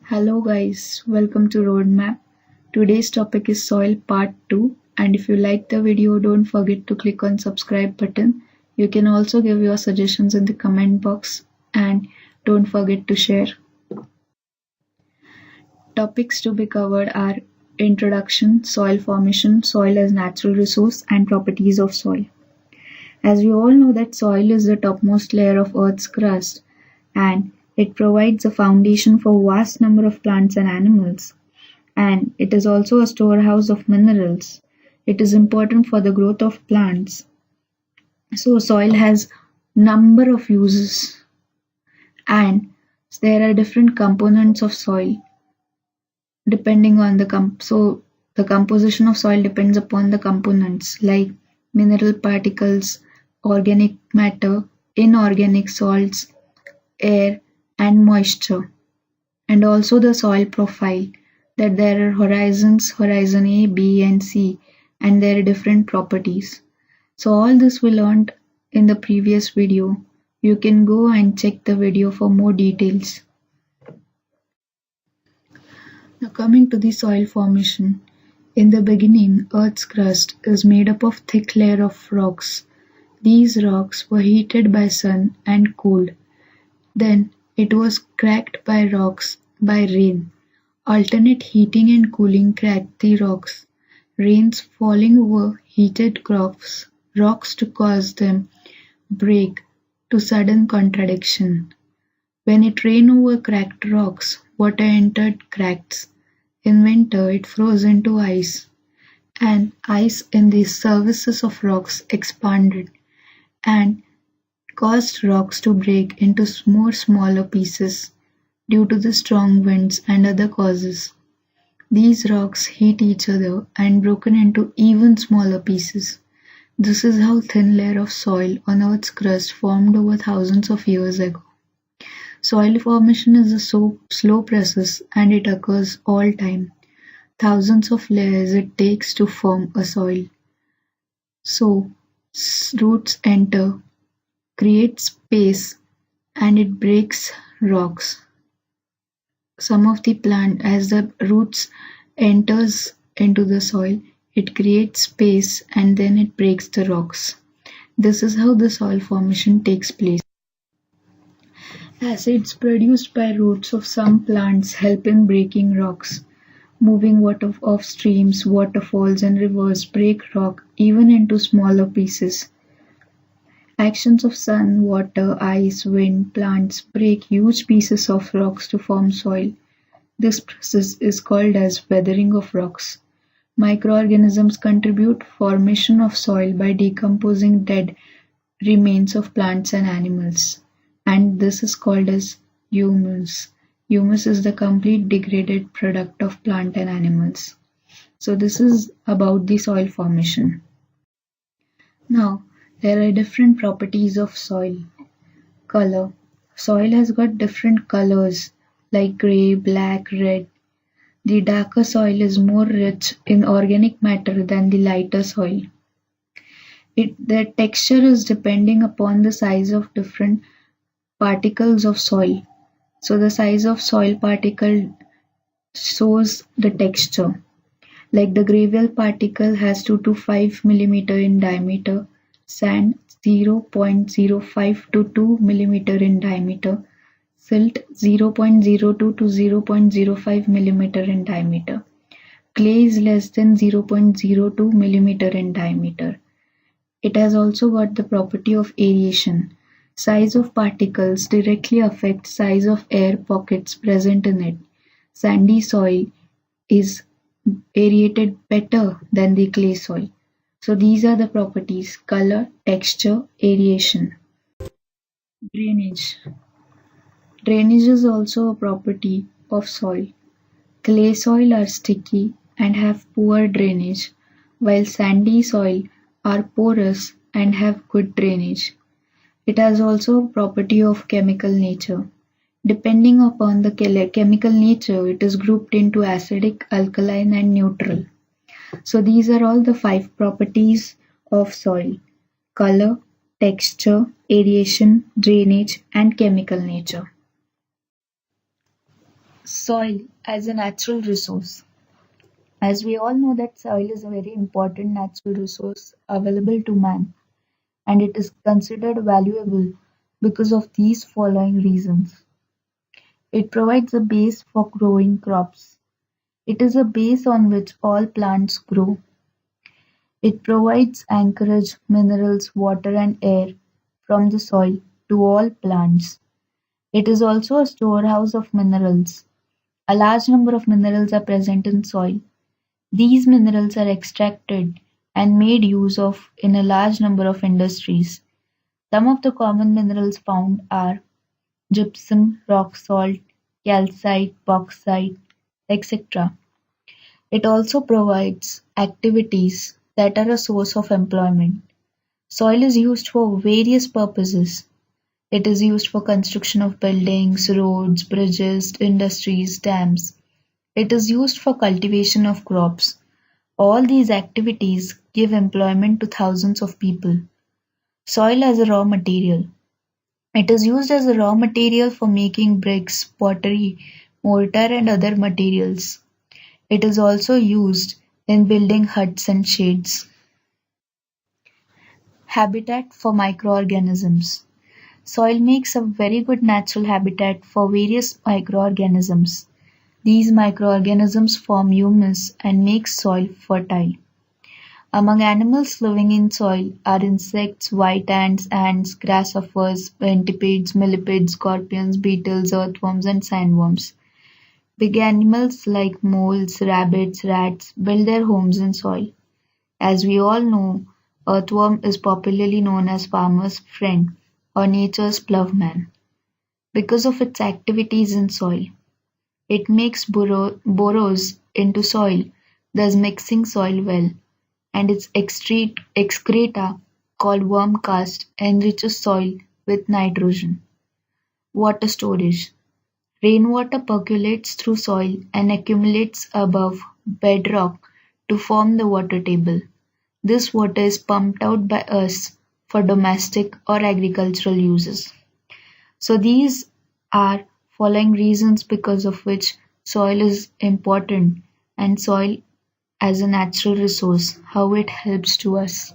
Hello guys, welcome to Roadmap. Today's topic is Soil Part 2, and if you like the video, don't forget to click on subscribe button. You can also give your suggestions in the comment box and don't forget to share. Topics to be covered are Introduction, Soil Formation, Soil as Natural Resource, and Properties of Soil. As we all know that soil is the topmost layer of Earth's crust and it provides a foundation for a vast number of plants and animals. And it is also a storehouse of minerals. It is important for the growth of plants. So soil has number of uses and there are different components of soil depending on the composition of soil depends upon the components like mineral particles, organic matter, inorganic salts, air, and moisture, and also the soil profile, that there are horizons, horizon A, B, and C, and there are different properties. So all this we learned in the previous video. You can go and check the video for more details. Now coming to the soil formation. In the beginning, Earth's crust is made up of thick layer of rocks. These rocks were heated by sun and cooled. Then it was cracked by rain. Alternate heating and cooling cracked the rocks. Rains falling over heated rocks to cause them break to sudden contraction. When it rained over cracked rocks, water entered cracks. In winter, it froze into ice, and ice in the surfaces of rocks expanded and caused rocks to break into more smaller pieces due to the strong winds and other causes. These rocks hit each other and broken into even smaller pieces. This is how thin layer of soil on Earth's crust formed over thousands of years ago. Soil formation is a slow process and it occurs all time. Thousands of layers it takes to form a soil. So, roots enter, create space, and it breaks rocks. Some of the plant, as the roots enters into the soil, it creates space and then it breaks the rocks. This is how the soil formation takes place. Acids produced by roots of some plants help in breaking rocks. Moving water of streams, waterfalls, and rivers break rock even into smaller pieces. Actions of sun, water, ice, wind, plants break huge pieces of rocks to form soil. This process is called as weathering of rocks. Microorganisms contribute formation of soil by decomposing dead remains of plants and animals, and this is called as humus. Humus is the complete degraded product of plant and animals. So this is about the soil formation. Now, there are different properties of soil. Color. Soil has got different colors like grey, black, red. The darker soil is more rich in organic matter than the lighter soil. The texture is depending upon the size of different particles of soil. So the size of soil particle shows the texture. Like the gravel particle has 2 to 5 mm in diameter, sand 0.05 to 2 mm in diameter, silt 0.02 to 0.05 mm in diameter. Clay is less than 0.02 mm in diameter. It has also got the property of aeration. Size of particles directly affects size of air pockets present in it. Sandy soil is aerated better than the clay soil. So these are the properties: color, texture, aeration. Drainage. Drainage is also a property of soil. Clay soil are sticky and have poor drainage, while sandy soil are porous and have good drainage. It has also a property of chemical nature. Depending upon the chemical nature, it is grouped into acidic, alkaline, and neutral. So these are all the 5 properties of soil: color, texture, aeration, drainage, and chemical nature. Soil as a natural resource. As we all know that soil is a very important natural resource available to man, and it is considered valuable because of these following reasons. It provides a base for growing crops. It is a base on which all plants grow. It provides anchorage, minerals, water and air from the soil to all plants. It is also a storehouse of minerals. A large number of minerals are present in soil. These minerals are extracted and made use of in a large number of industries. Some of the common minerals found are gypsum, rock salt, calcite, bauxite, etc. It also provides activities that are a source of employment. Soil is used for various purposes. It is used for construction of buildings, roads, bridges, industries, dams. It is used for cultivation of crops. All these activities give employment to thousands of people. Soil as a raw material. It is used as a raw material for making bricks, pottery, mortar and other materials. It is also used in building huts and sheds. Habitat for microorganisms. Soil makes a very good natural habitat for various microorganisms. These microorganisms form humus and make soil fertile. Among animals living in soil are insects, white ants, grasshoppers, centipedes, millipedes, scorpions, beetles, earthworms, and sandworms. Big animals like moles, rabbits, rats build their homes in soil. As we all know, earthworm is popularly known as farmer's friend or nature's ploughman because of its activities in soil. It makes burrows into soil, thus mixing soil well, and its excreta, called worm cast, enriches soil with nitrogen. Water storage. Rainwater percolates through soil and accumulates above bedrock to form the water table. This water is pumped out by us for domestic or agricultural uses. So these are following reasons because of which soil is important, and soil as a natural resource, how it helps to us.